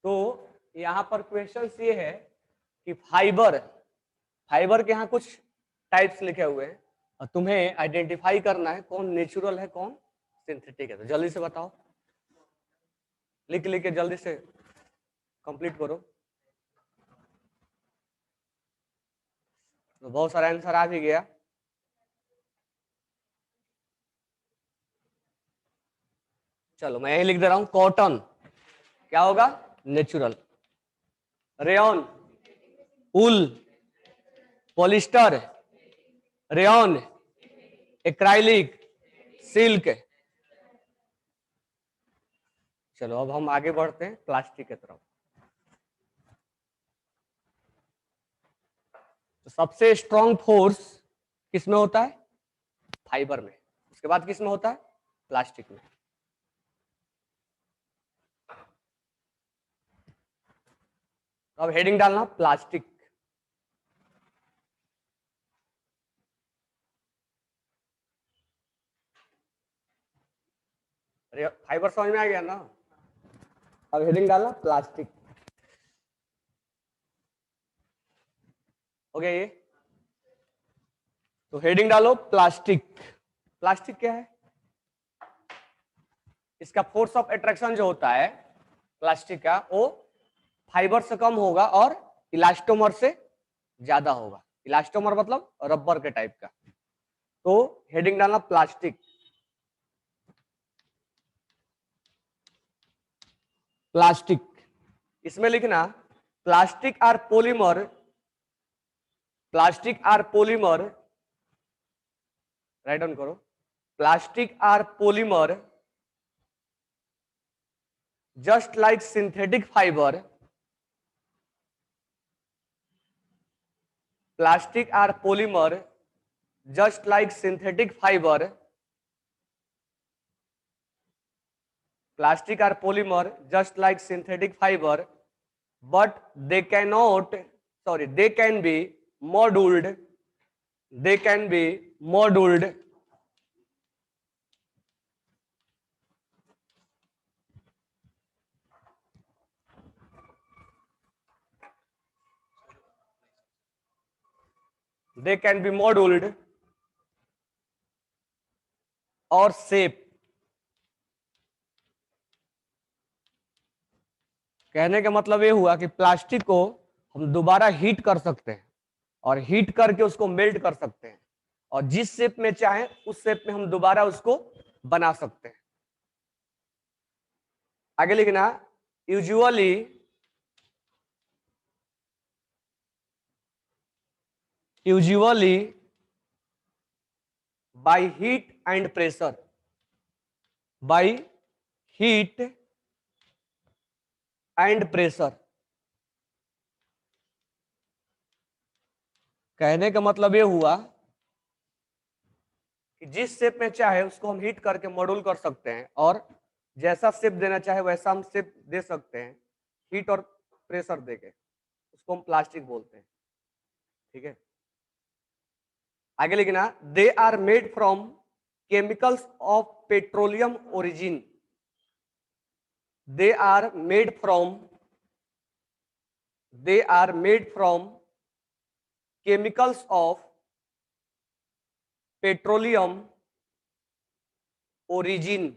तो यहाँ पर क्वेश्चन ये है कि फाइबर के यहाँ कुछ टाइप्स लिखे हुए हैं और तुम्हें आइडेंटिफाई करना है कौन नेचुरल है कौन सिंथेटिक है। तो जल्दी से बताओ, लिख लिख के जल्दी से कंप्लीट करो। तो बहुत सारा आंसर आ भी गया। चलो मैं यही लिख दे रहा हूं, कॉटन क्या होगा नेचुरल, रेयन उल, पॉलिस्टर, रेयन, एक्राइलिक, सिल्क। चलो अब हम आगे बढ़ते हैं प्लास्टिक की तरफ। तो सबसे स्ट्रॉन्ग फोर्स किसमें होता है, फाइबर में। उसके बाद किसमें होता है, प्लास्टिक में। तो अब हेडिंग डालना प्लास्टिक। अरे फाइबर समझ में आ गया ना, अब हेडिंग डालना प्लास्टिक। हो गया ये। तो हेडिंग डालो प्लास्टिक। प्लास्टिक क्या है, इसका फोर्स ऑफ अट्रैक्शन जो होता है प्लास्टिक का वो फाइबर से कम होगा और इलास्टोमर से ज्यादा होगा। इलास्टोमर मतलब रबर के टाइप का। तो हेडिंग डालना प्लास्टिक। प्लास्टिक इसमें लिखना plastic are polymer, plastic are polymer, right down करो, plastic are polymer just like synthetic fiber, plastic are polymer just like synthetic fiber, plastic are polymer just like synthetic fiber, but they cannot, sorry, they can be molded, they can be molded, they can be molded और shape. कहने का मतलब ये हुआ कि plastic को हम दोबारा हीट कर सकते हैं और हीट करके उसको मेल्ट कर सकते हैं और जिस शेप में चाहे उस शेप में हम दोबारा उसको बना सकते हैं। आगे लिखना usually by heat and pressure, by heat and pressure. कहने का मतलब ये हुआ कि जिस शेप में चाहे उसको हम हीट करके मॉड्यूल कर सकते हैं और जैसा शेप देना चाहे वैसा हम शेप दे सकते हैं हीट और प्रेशर देके, उसको हम प्लास्टिक बोलते हैं। ठीक है, आगे लिखना they are made from chemicals of petroleum origin, they are made from chemicals of petroleum origin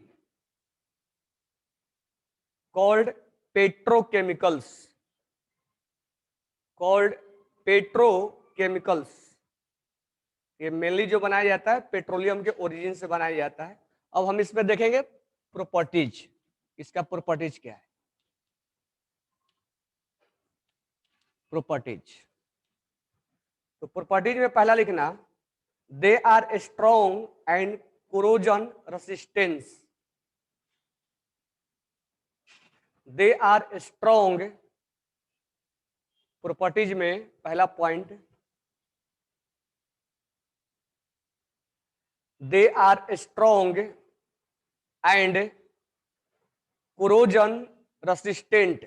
called petrochemicals, ये मेनली जो बनाया जाता है पेट्रोलियम के ओरिजिन से बनाया जाता है। अब हम इसमें देखेंगे प्रॉपर्टीज, इसका प्रॉपर्टीज क्या है। प्रॉपर्टीज, तो प्रॉपर्टीज में पहला लिखना they are strong and corrosion resistance, they are strong. Properties में पहला point they are strong and corrosion resistant,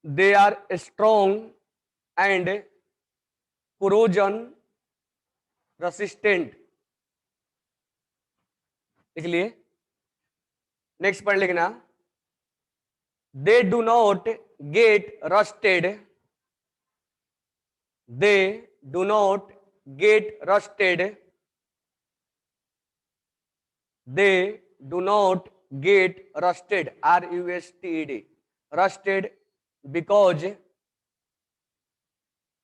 they are strong and corrosion resistant. लिख लिए। नेक्स्ट पॉइंट लिखना they do not get rusted, they do not get rusted, they do not get rusted, rusted, rusted, because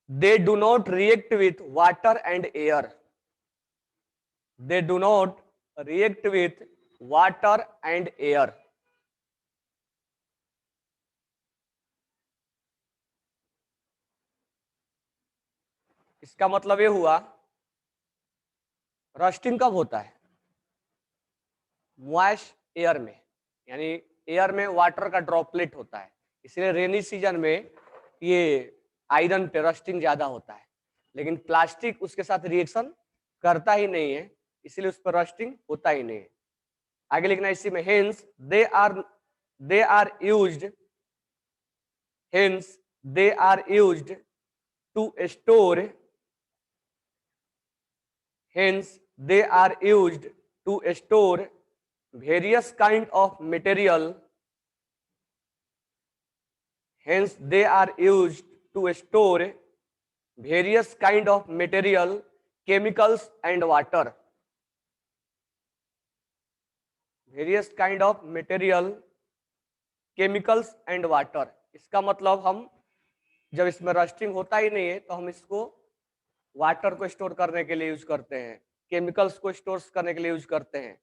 they do not react with water and air, they do not react with water and air. इसका मतलब ये हुआ rusting कब होता है, moist air में, यानी air में वाटर का ड्रॉपलेट होता है, इसलिए रेनी सीजन में ये आयरन पे रस्टिंग ज्यादा होता है, लेकिन प्लास्टिक उसके साथ रिएक्शन करता ही नहीं है, इसलिए उस पर रस्टिंग होता ही नहीं है। आगे लिखना इसी में, hence they are used, hence they are used to store, hence they are used to store various kind of material, hence they are used to store various kind of material, chemicals and water, various kind of material, chemicals and water। इसका मतलब हम जब इसमें rusting होता ही नहीं है तो हम इसको वाटर को स्टोर करने के लिए यूज करते हैं, केमिकल्स को स्टोर करने के लिए यूज करते हैं,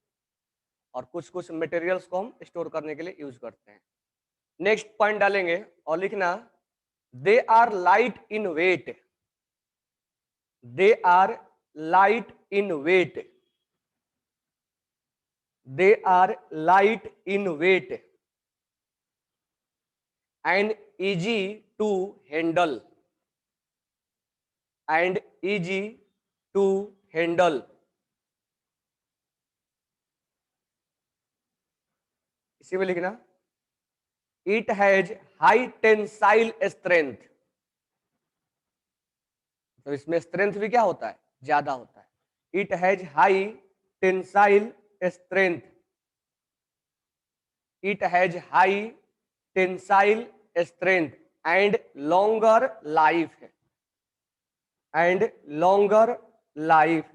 और कुछ कुछ मटेरियल्स को हम स्टोर करने के लिए यूज करते हैं। नेक्स्ट पॉइंट डालेंगे और लिखना, they are light in weight, they are light in weight, they are light in weight and easy to handle, and easy to handle। इसी में लिखना, it has high tensile strength, तो इसमें स्ट्रेंथ भी क्या होता है, ज्यादा होता है, it has high tensile strength, it has high tensile strength and longer life, and longer life,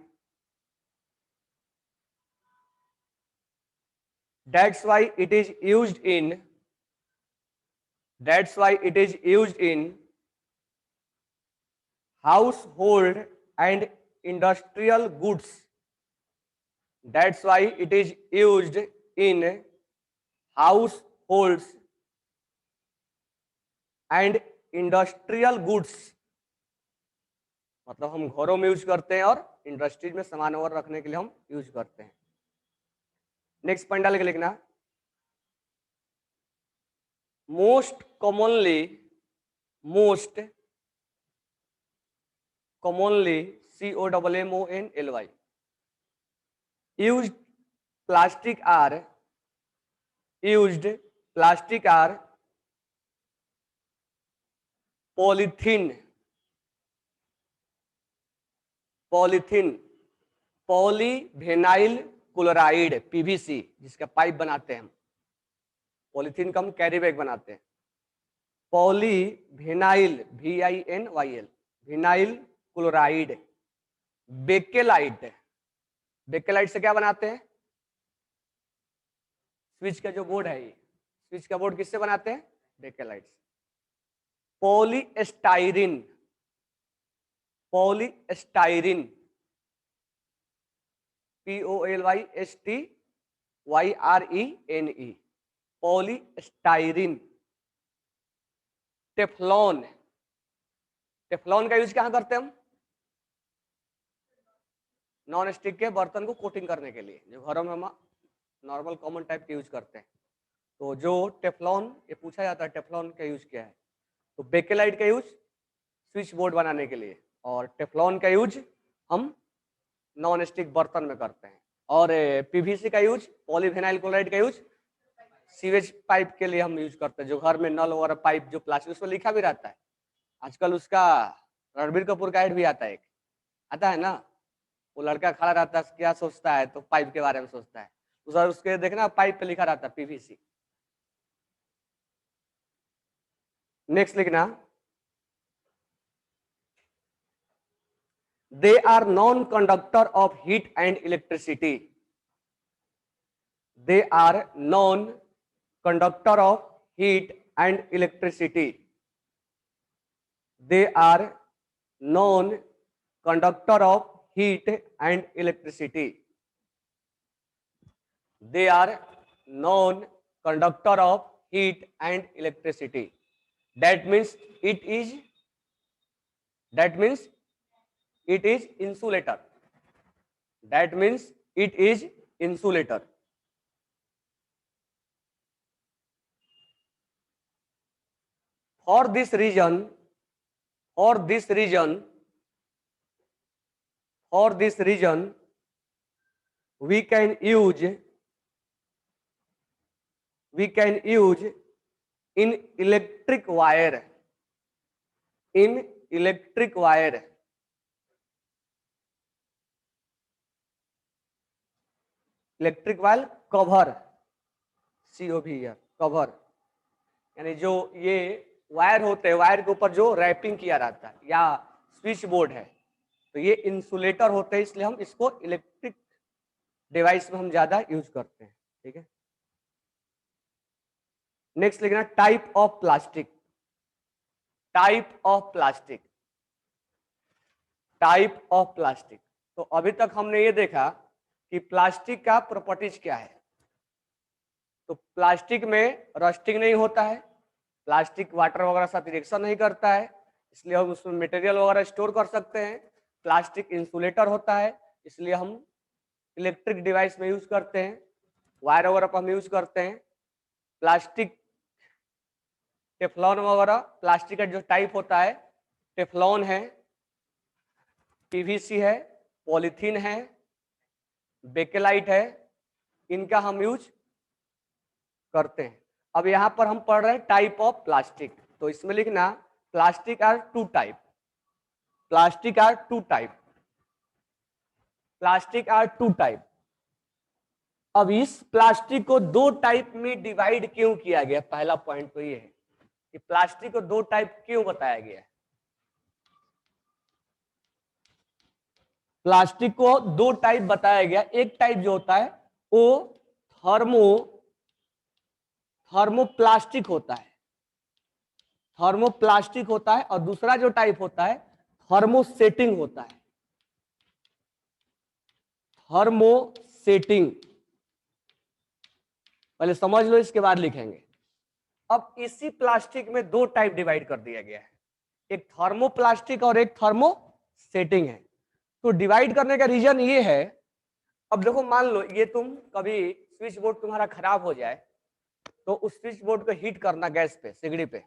that's why it is used in, that's why it is used in household and industrial goods, that's why it is used in households and industrial goods, मतलब हम घरों में use करते हैं और industries में सामान और रखने के लिए हम यूज करते हैं। नेक्स्ट पॉइंट डाल के लिखना, most commonly, most commonly, COMMONLY, used plastic are, used plastic are polythene, polythene, polyvinyl chloride, PVC, जिसका पाइप बनाते हैं हम, पॉलीथीन का हम कैरी बैग बनाते हैं, polyvinyl, VINYL, vinyl chloride, bakelite, bakelite से क्या बनाते हैं, स्विच का जो बोर्ड है, ये स्विच का बोर्ड किससे बनाते हैं, बेकेलाइट से। Polystyrene, polystyrene, POLYSTYRENE, polystyrene. Teflon, Teflon का यूज कहां करते हैं हम, नॉन स्टिक के बर्तन को कोटिंग करने के लिए, जो घरों में हम नॉर्मल कॉमन टाइप के यूज करते हैं। तो जो टेफ्लॉन, ये पूछा जाता है टेफ्लॉन का यूज क्या है, तो बेकेलाइट का यूज स्विच बोर्ड बनाने के लिए, और टेफ्लॉन का यूज हम नॉन स्टिक बर्तन में करते हैं, और पीवीसी का यूज, पॉलीविनाइल क्लोराइड का यूज सीवेज पाइप के लिए हम यूज करते हैं, जो घर में नल वगैरह पाइप जो प्लास्टिक, उसमें लिखा भी रहता है, आजकल उसका रणबीर कपूर का एड भी आता है, एक आता है ना, वो लड़का खड़ा रहता है, क्या सोचता है, तो पाइप के बारे में सोचता है, उसके देखना पाइप पे लिखा रहता है पीवीसी। नेक्स्ट लिखना, they are non conductor of heat and electricity. They are non conductor of heat and electricity. They are non conductor of heat and electricity. They are non-conductor of heat and electricity. That means it is. That means it is insulator. That means it is insulator. For this reason, for this reason, for this reason, we can use in electric wire, in electric wire, electric wire cover, COV cover, यानी जो ये wire होते हैं, wire के ऊपर जो wrapping किया रहता है या स्विच बोर्ड है, तो ये इंसुलेटर होते हैं, इसलिए हम इसको इलेक्ट्रिक डिवाइस में हम ज्यादा यूज करते हैं। ठीक है, नेक्स्ट लिखना, type of plastic. Type of plastic, type of plastic. तो अभी तक हमने ये देखा कि प्लास्टिक का प्रॉपर्टीज क्या है। तो प्लास्टिक में रस्टिंग नहीं होता है, प्लास्टिक वाटर वगैरह साथ रिएक्शन नहीं करता है, इसलिए हम उसमें मटेरियल वगैरह स्टोर कर सकते हैं। प्लास्टिक इंसुलेटर होता है, इसलिए हम इलेक्ट्रिक डिवाइस में यूज करते हैं, वायर वगैरह पर हम यूज करते हैं। प्लास्टिक टेफ्लॉन वगैरह, प्लास्टिक का जो टाइप होता है, टेफ्लॉन है, PVC है, पॉलीथीन है, बेकेलाइट है, इनका हम यूज करते हैं। अब यहां पर हम पढ़ रहे हैं टाइप ऑफ प्लास्टिक, तो इसमें लिखना, plastic are two type. Plastic are two type. Plastic are two type. अब इस प्लास्टिक को दो टाइप में डिवाइड क्यों किया गया? पहला पॉइंट तो ये है कि प्लास्टिक को दो टाइप क्यों बताया गया है। प्लास्टिक को दो टाइप बताया गया। एक टाइप जो होता है वो थर्मोप्लास्टिक होता है, थर्मोप्लास्टिक होता है, और दूसरा जो टाइप होता है थर्मोसेटिंग होता है। थर्मोसेटिंग पहले समझ लो, इसके बाद लिखेंगे। अब इसी प्लास्टिक में दो टाइप डिवाइड कर दिया गया है, एक थर्मोप्लास्टिक और एक थर्मोसेटिंग है। तो डिवाइड करने का रीजन ये है, अब देखो मान लो ये तुम कभी स्विच बोर्ड तुम्हारा खराब हो जाए, तो उस स्विच बोर्ड को हीट करना गैस पे, सिगड़ी पे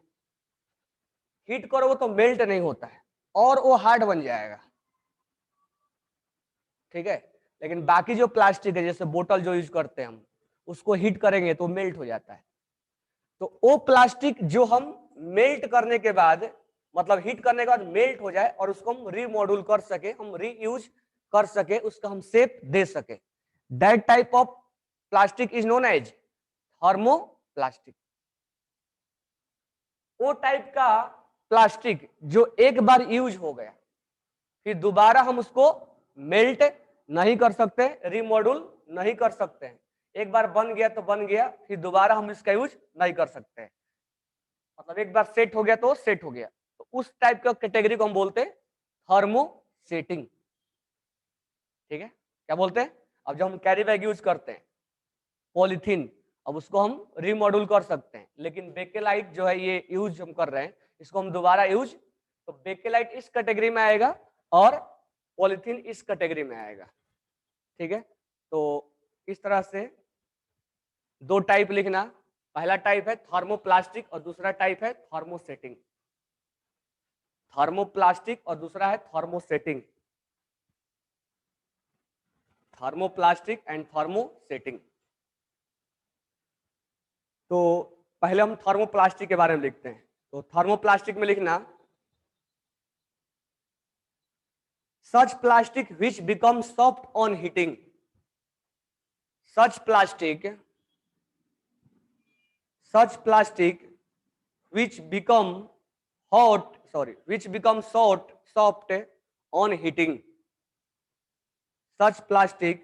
हीट करो, वो तो मेल्ट नहीं होता है और वो हार्ड बन जाएगा। ठीक है, लेकिन बाकी जो प्लास्टिक है, जैसे बोतल जो यूज करते हैं हम, उसको हीट करेंगे तो मेल्ट हो जाता है। तो वो प्लास्टिक जो हम मेल्ट करने के बाद, मतलब हीट करने के बाद मेल्ट हो जाए और उसको हम रीमॉड्यूल कर सके, हम रीयूज कर सके, उसका हम शेप दे सके, that type of plastic is known as thermoplastic. वो टाइप का प्लास्टिक जो एक बार यूज हो गया, फिर दोबारा हम उसको मेल्ट नहीं कर सकते, रीमॉड्यूल नहीं कर सकते हैं। एक बार बन गया तो बन गया, फिर दोबारा हम इसका यूज नहीं कर सकते हैं। मतलब एक बार सेट हो गया तो सेट हो गया, तो उस टाइप का कैटेगरी को हम बोलते हैं थर्मोसेटिंग। ठीक है, क्या बोलते हैं? अब जब हम कैरी बैग यूज करते हैं, पॉलीथीन, अब उसको हम रीमॉड्यूल कर सकते हैं, लेकिन बेकेलाइट जो है ये यूज हम कर रहे हैं, इसको हम दोबारा यूज, तो बेकेलाइट इस कैटेगरी में आएगा और पॉलीथीन इस कैटेगरी में आएगा। ठीक है, तो इस तरह से दो टाइप लिखना, पहला टाइप है थर्मोप्लास्टिक और दूसरा टाइप है थर्मोसेटिंग। थर्मोप्लास्टिक और दूसरा है थर्मोसेटिंग। Thermoplastic and thermosetting. तो पहले हम थर्मोप्लास्टिक के बारे में लिखते हैं। तो थर्मोप्लास्टिक में लिखना, such plastic which becomes soft on heating, such plastic which become which become soft on heating. Such plastic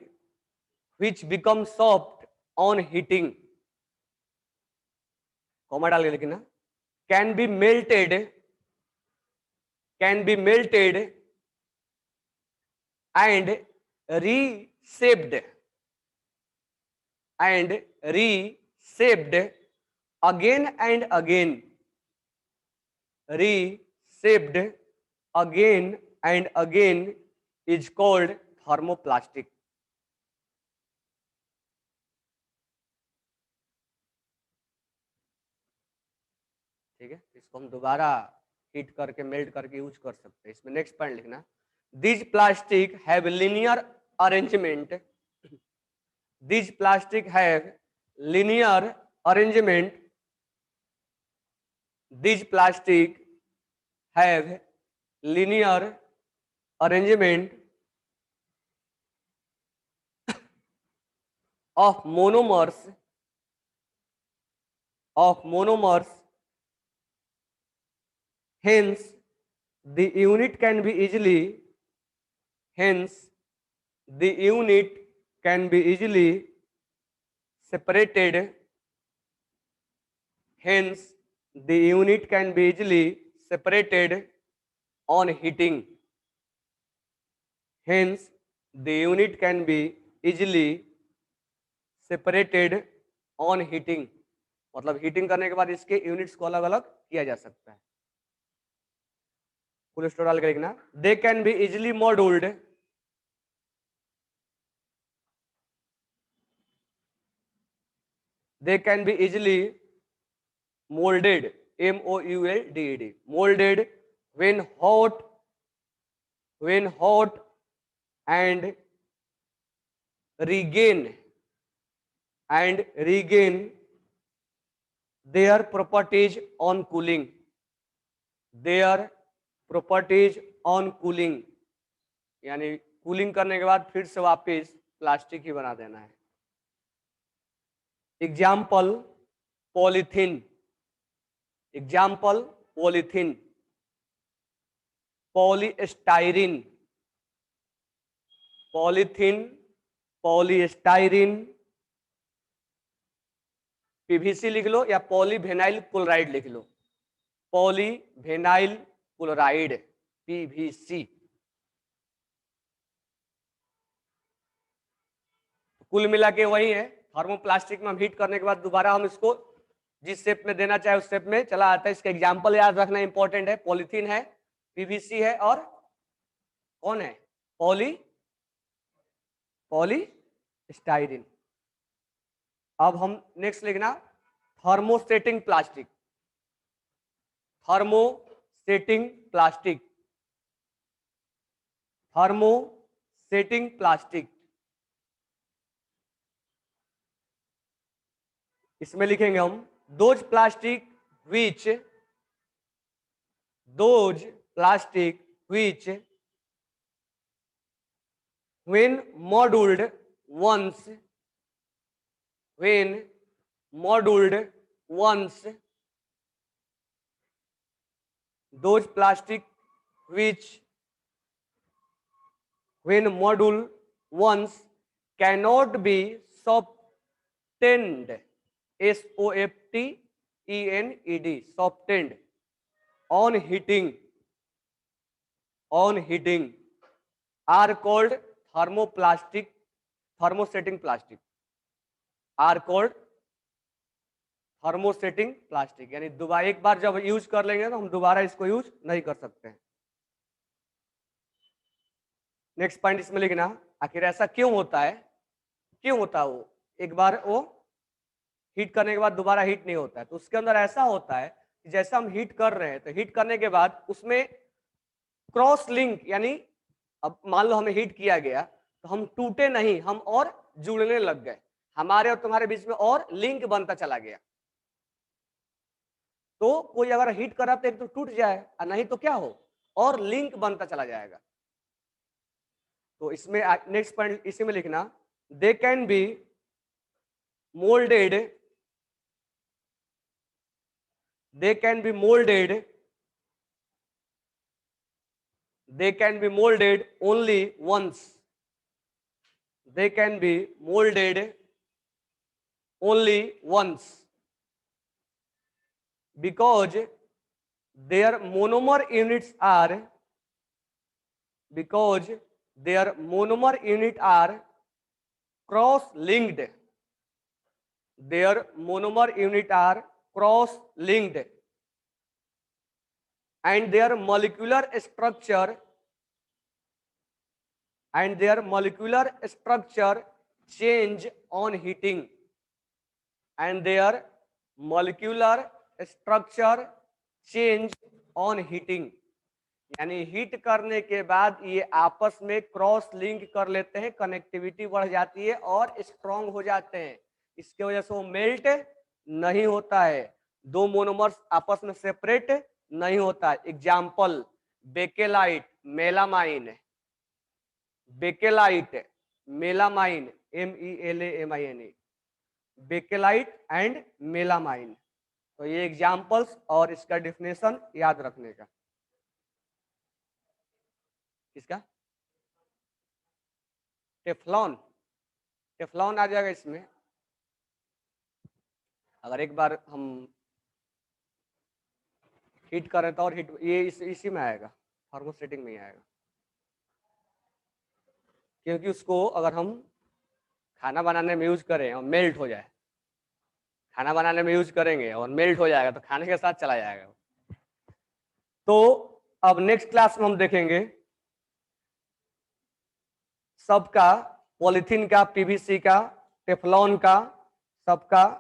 which become soft on heating, comma डाल के लिखना, can be melted and reshaped again and again, reshaped again and again is called thermoplastic. ठीक है, इसको हम दोबारा heat करके melt करके यूज कर सकते हैं. इसमें नेक्स्ट पॉइंट लिखना, these plastic have linear arrangement, these plastic have linear arrangement, these plastic have linear arrangement of monomers hence the unit can be easily separated, hence the unit can be easily separated on heating, hence the unit can be easily separated on heating. मतलब heating करने के बाद इसके units को अलग अलग किया जा सकता है. फुल स्टॉप डाल के लिखना, they can be easily moulded, they can be easily molded, MOULDED, molded when hot and regain their properties on cooling, यानी कूलिंग करने के बाद फिर से वापस प्लास्टिक ही बना देना है. Example polythene, polystyrene, polystyrene, PVC लिख लो या पॉलीविनाइल क्लोराइड लिख लो, पॉलीविनाइल क्लोराइड पीवीसी. कुल मिला के वही है. थर्मोप्लास्टिक में हम हीट करने के बाद दोबारा हम इसको जिस शेप में देना चाहे उस शेप में चला आता है. इसका एग्जाम्पल याद रखना इंपॉर्टेंट है. पॉलीथीन है, पीवीसी है और कौन है, पॉलीस्टाइरिन. अब हम नेक्स्ट लिखना थर्मोसेटिंग प्लास्टिक, थर्मोसेटिंग प्लास्टिक. इसमें लिखेंगे हम those plastic which when molded once those plastic which when molded once cannot be softened, SOFTENED, softened on heating are called thermosetting plastic, यानी दोबारा एक बार जब यूज कर लेंगे तो हम दोबारा इसको यूज नहीं कर सकते हैं. नेक्स्ट पॉइंट इसमें लिखना, आखिर ऐसा क्यों होता है, वो एक बार वो हीट करने के बाद दोबारा हीट नहीं होता है. तो उसके अंदर ऐसा होता है कि जैसा हम हीट कर रहे हैं तो हीट करने के बाद उसमें क्रॉस लिंक, यानी अब मान लो हमें हीट किया गया तो हम टूटे नहीं, हम और जुड़ने लग गए, हमारे और तुम्हारे बीच में और लिंक बनता चला गया. तो कोई अगर हीट कर रहा है तो टूट जाए और नहीं तो क्या हो, और लिंक बनता चला जाएगा. तो इसमें नेक्स्ट पॉइंट इसी में लिखना, they can be moulded they can be molded only once. They can be molded only once because their monomer units are cross linked. Their monomer unit are cross linked and their molecular structure change on heating. And their molecular structure change on heating. यानी heat करने के बाद ये आपस में cross link कर लेते हैं, कनेक्टिविटी बढ़ जाती है और स्ट्रांग हो जाते हैं. इसके वजह से वो मेल्ट नहीं होता है, दो मोनोमर्स आपस में सेपरेट नहीं होता है. Example bakelite melamine, bakelite melamine MELAMINE, bakelite and melamine. तो ये एग्जाम्पल्स और इसका डेफिनेशन याद रखने का. किसका? टेफ्लॉन. टेफ्लॉन आ जाएगा इसमें. अगर एक बार हम हीट करें तो और हीट ये इसी में आएगा, थर्मोस्टेटिंग में ही आएगा. क्योंकि उसको अगर हम खाना बनाने में यूज करें और मेल्ट हो जाए, खाना बनाने में यूज करेंगे और मेल्ट हो जाएगा तो खाने के साथ चला जाएगा. तो अब नेक्स्ट क्लास में हम देखेंगे सबका, पॉलिथीन का, PVC का, टेफ्लॉन का, सबका.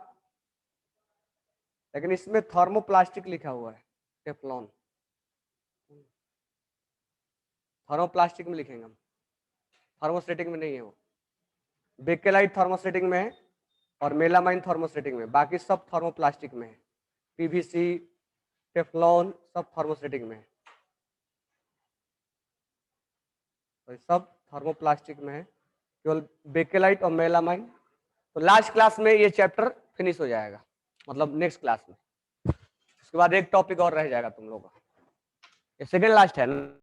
लेकिन इसमें थर्मोप्लास्टिक लिखा हुआ है. टेफ्लॉन थर्मोप्लास्टिक में लिखेंगे हम, थर्मोस्टेटिक में नहीं है वो. बेकेलाइट थर्मोस्टेटिक में है और मेलामाइन थर्मोस्टेटिक में, बाकी सब थर्मोप्लास्टिक में है. PVC, टेफ्लॉन सब थर्मोस्टेटिक में है. तो सब थर्मोप्लास्टिक में है, केवल बेकेलाइट और मेलामाइन. तो लास्ट क्लास में ये चैप्टर फिनिश हो जाएगा, मतलब नेक्स्ट क्लास में. उसके बाद एक टॉपिक और रह जाएगा तुम लोगों का. ये सेकेंड लास्ट है.